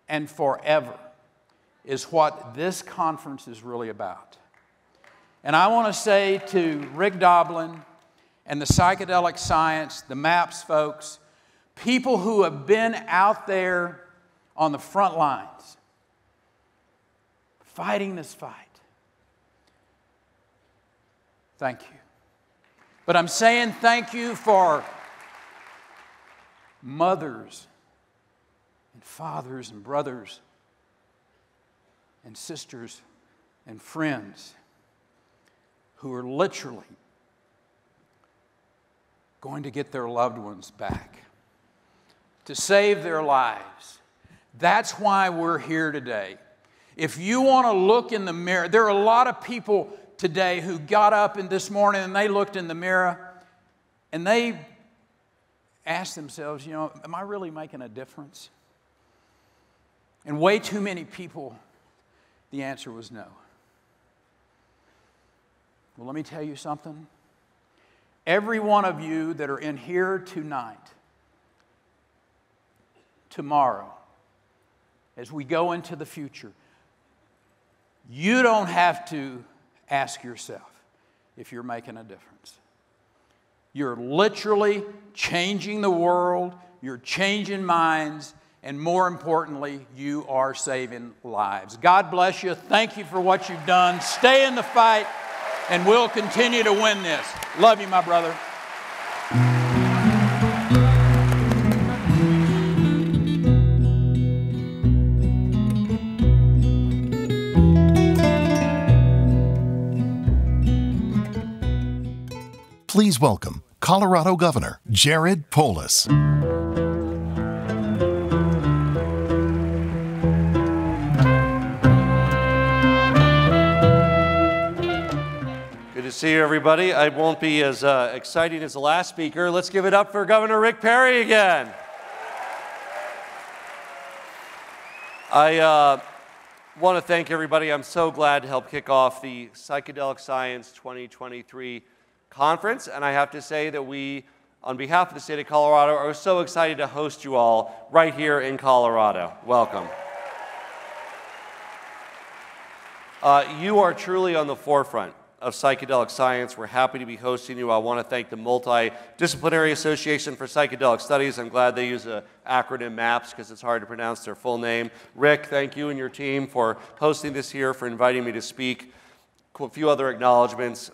and forever, is what this conference is really about. And I want to say to Rick Doblin and the Psychedelic Science, the MAPS folks, people who have been out there on the front lines, fighting this fight. Thank you. But I'm saying thank you for mothers and fathers and brothers and sisters and friends who are literally going to get their loved ones back, to save their lives. That's why we're here today. If you want to look in the mirror, there are a lot of people today who got up this morning and they looked in the mirror and they asked themselves, am I really making a difference? And way too many people, the answer was no. Well, let me tell you something. Every one of you that are in here tonight, tomorrow, as we go into the future, you don't have to ask yourself if you're making a difference. You're literally changing the world, you're changing minds, and more importantly, you are saving lives. God bless you. Thank you for what you've done. Stay in the fight, and we'll continue to win this. Love you, my brother. Please welcome Colorado Governor Jared Polis. Good to see you, everybody. I won't be as exciting as the last speaker. Let's give it up for Governor Rick Perry again. I want to thank everybody. I'm so glad to help kick off the Psychedelic Science 2023 conference, and I have to say that we, on behalf of the state of Colorado, are so excited to host you all right here in Colorado. Welcome. You are truly on the forefront of psychedelic science. We're happy to be hosting you. I want to thank the Multidisciplinary Association for Psychedelic Studies. I'm glad they use the acronym MAPS because it's hard to pronounce their full name. Rick, thank you and your team for hosting this here, for inviting me to speak. A few other acknowledgments.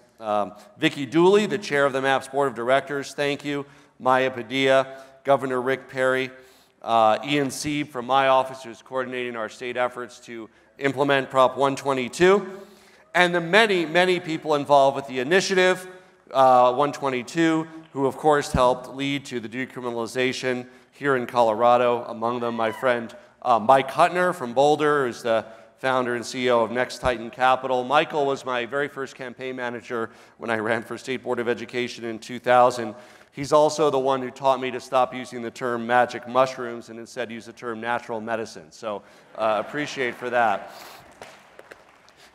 Vicki Dooley, the chair of the MAPS Board of Directors, thank you. Maya Padilla, Governor Rick Perry, Ian Sieb from my office, who's coordinating our state efforts to implement Prop 122, and the many, many people involved with the initiative, 122, who of course helped lead to the decriminalization here in Colorado. Among them, my friend Mike Hutner from Boulder, who's the founder and CEO of Next Titan Capital. Michael was my very first campaign manager when I ran for State Board of Education in 2000. He's also the one who taught me to stop using the term magic mushrooms and instead use the term natural medicine. So appreciate for that.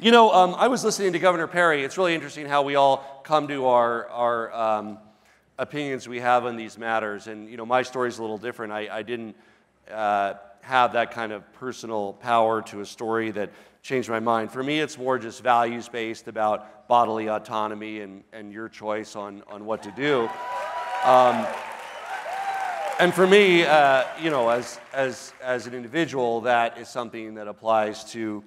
You know, I was listening to Governor Perry. It's really interesting how we all come to our opinions we have on these matters. And, you know, my story's a little different. I didn't have that kind of personal power to a story that changed my mind. For me, it's more just values-based about bodily autonomy and your choice on what to do. And for me, you know, as an individual, that is something that applies to,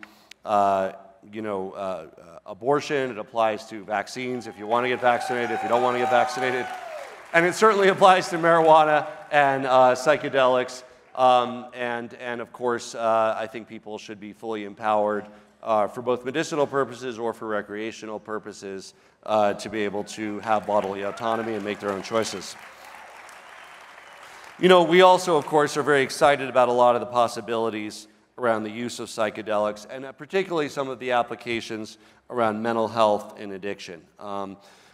you know, abortion. It applies to vaccines if you want to get vaccinated, if you don't want to get vaccinated. And it certainly applies to marijuana and psychedelics. And of course, I think people should be fully empowered for both medicinal purposes or for recreational purposes to be able to have bodily autonomy and make their own choices. You know, we also, of course, are very excited about a lot of the possibilities around the use of psychedelics, and particularly some of the applications around mental health and addiction.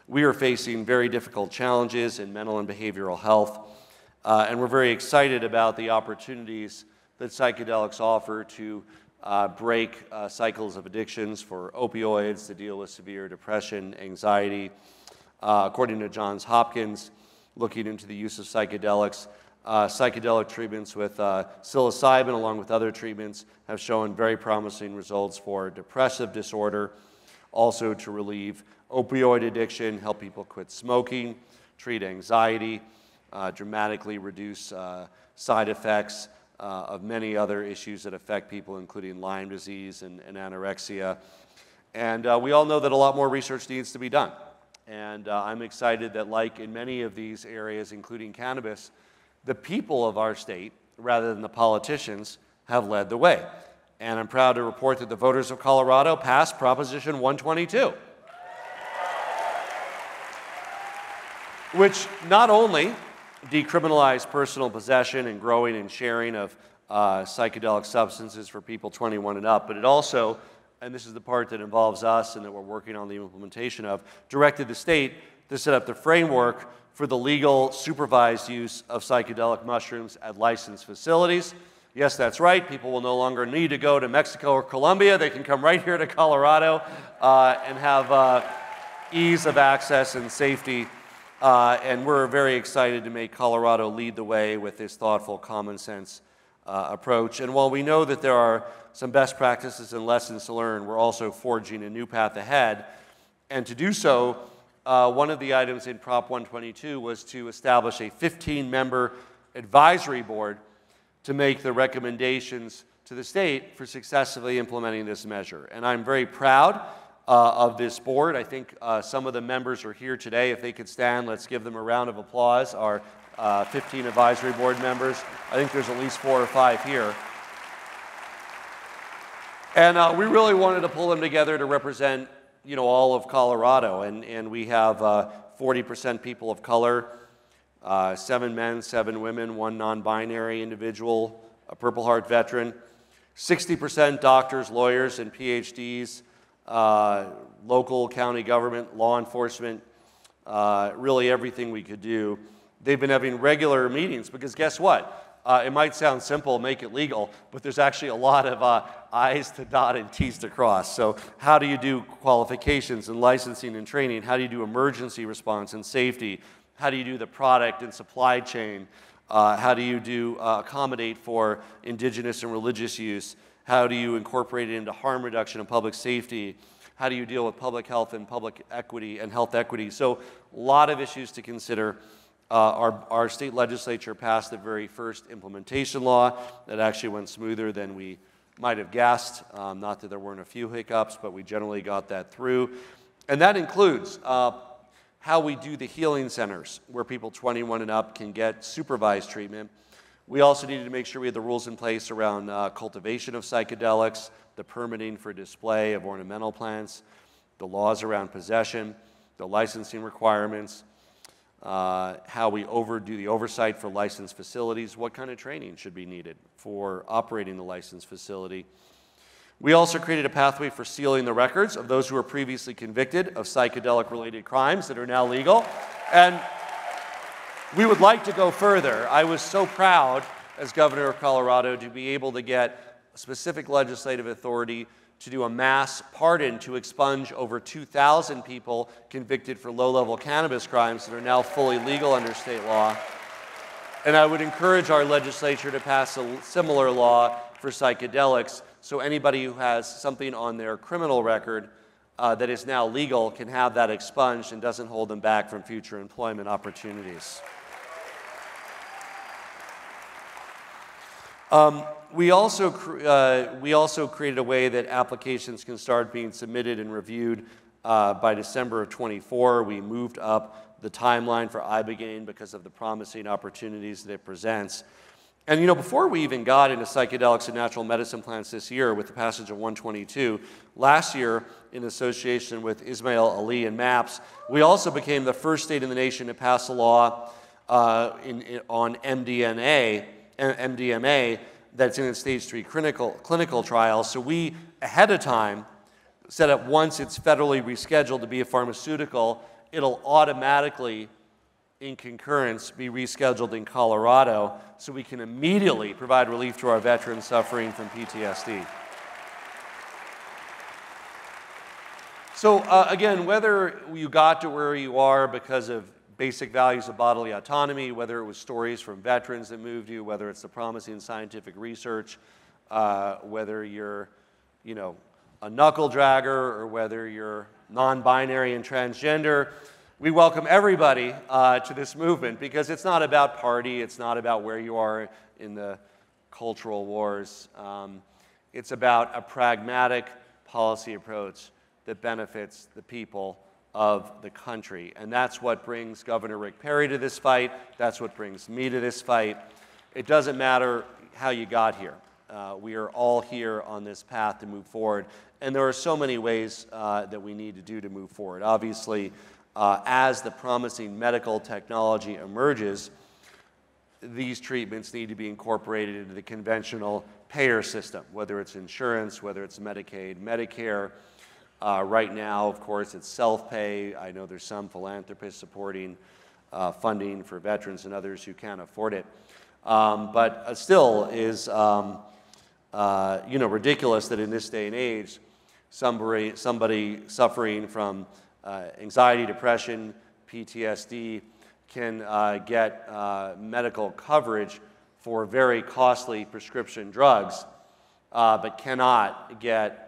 We are facing very difficult challenges in mental and behavioral health. And we're very excited about the opportunities that psychedelics offer to break cycles of addictions for opioids, to deal with severe depression, anxiety. According to Johns Hopkins, looking into the use of psychedelics, psychedelic treatments with psilocybin, along with other treatments, have shown very promising results for depressive disorder, also to relieve opioid addiction, help people quit smoking, treat anxiety, dramatically reduce side effects of many other issues that affect people, including Lyme disease and anorexia. And we all know that a lot more research needs to be done. And I'm excited that, like in many of these areas, including cannabis, the people of our state, rather than the politicians, have led the way. And I'm proud to report that the voters of Colorado passed Proposition 122, which not only decriminalize personal possession and growing and sharing of psychedelic substances for people 21 and up, but it also, and this is the part that involves us and that we're working on the implementation of, directed the state to set up the framework for the legal supervised use of psychedelic mushrooms at licensed facilities. Yes, that's right. People will no longer need to go to Mexico or Colombia. They can come right here to Colorado and have ease of access and safety. And we're very excited to make Colorado lead the way with this thoughtful, common sense approach. And while we know that there are some best practices and lessons to learn, we're also forging a new path ahead. And to do so, one of the items in Prop 122 was to establish a 15-member advisory board to make the recommendations to the state for successfully implementing this measure. And I'm very proud of this board. I think some of the members are here today. If they could stand, let's give them a round of applause. Our 15 advisory board members. I think there's at least 4 or 5 here. And we really wanted to pull them together to represent, you know, all of Colorado. And we have 40% people of color, 7 men, 7 women, 1 non-binary individual, a Purple Heart veteran, 60% doctors, lawyers, and Ph.D.s, local county government, law enforcement, really everything we could do. They've been having regular meetings because guess what? It might sound simple, make it legal, but there's actually a lot of I's to dot and T's to cross. So how do you do qualifications and licensing and training? How do you do emergency response and safety? How do you do the product and supply chain? How do you do accommodate for indigenous and religious use? How do you incorporate it into harm reduction and public safety? How do you deal with public health and public equity and health equity? So a lot of issues to consider. Our state legislature passed the very first implementation law that actually went smoother than we might have guessed. Not that there weren't a few hiccups, but we generally got that through. And that includes how we do the healing centers where people 21 and up can get supervised treatment. We also needed to make sure we had the rules in place around cultivation of psychedelics, the permitting for display of ornamental plants, the laws around possession, the licensing requirements. how we do the oversight for licensed facilities, what kind of training should be needed for operating the licensed facility. We also created a pathway for sealing the records of those who were previously convicted of psychedelic-related crimes that are now legal. And we would like to go further. I was so proud as governor of Colorado to be able to get specific legislative authority to do a mass pardon to expunge over 2,000 people convicted for low-level cannabis crimes that are now fully legal under state law. And I would encourage our legislature to pass a similar law for psychedelics, so anybody who has something on their criminal record that is now legal can have that expunged and doesn't hold them back from future employment opportunities. We also created a way that applications can start being submitted and reviewed by December of 24. We moved up the timeline for ibogaine because of the promising opportunities that it presents. And you know, before we even got into psychedelics and natural medicine plants this year with the passage of 122, last year in association with Ismail Ali and MAPS, we also became the first state in the nation to pass a law on MDMA that's in its stage 3 clinical trials. So we, ahead of time, said that once it's federally rescheduled to be a pharmaceutical, it'll automatically, in concurrence, be rescheduled in Colorado so we can immediately provide relief to our veterans suffering from PTSD. So again, whether you got to where you are because of basic values of bodily autonomy, whether it was stories from veterans that moved you, whether it's the promising scientific research, whether you're, you know, a knuckle dragger or whether you're non-binary and transgender, we welcome everybody to this movement because it's not about party, it's not about where you are in the cultural wars. It's about a pragmatic policy approach that benefits the people of the country. And that's what brings Governor Rick Perry to this fight. That's what brings me to this fight. It doesn't matter how you got here. We are all here on this path to move forward. And there are so many ways that we need to do to move forward. Obviously, as the promising medical technology emerges, these treatments need to be incorporated into the conventional payer system, whether it's insurance, whether it's Medicaid, Medicare. Right now, of course, it's self-pay. I know there's some philanthropists supporting funding for veterans and others who can't afford it. But still is you know, ridiculous that in this day and age, somebody suffering from anxiety, depression, PTSD can get medical coverage for very costly prescription drugs, but cannot get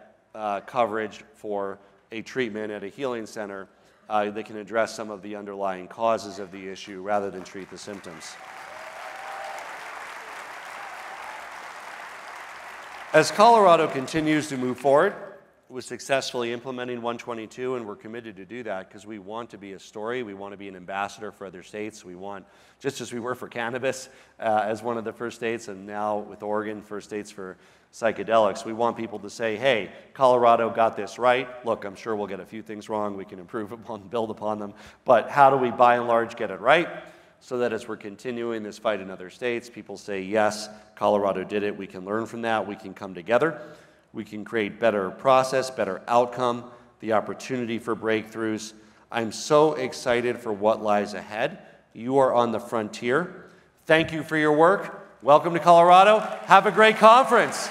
coverage for a treatment at a healing center that can address some of the underlying causes of the issue rather than treat the symptoms. As Colorado continues to move forward with successfully implementing 122, and we're committed to do that because we want to be a story, we want to be an ambassador for other states, we want, just as we were for cannabis as one of the first states, and now with Oregon, first states for psychedelics, we want people to say, hey, Colorado got this right. Look, I'm sure we'll get a few things wrong, we can improve upon, build upon them, but how do we by and large get it right? So that as we're continuing this fight in other states, people say, yes, Colorado did it, we can learn from that, we can come together, we can create better process, better outcome, the opportunity for breakthroughs. I'm so excited for what lies ahead. You are on the frontier. Thank you for your work. Welcome to Colorado. Have a great conference.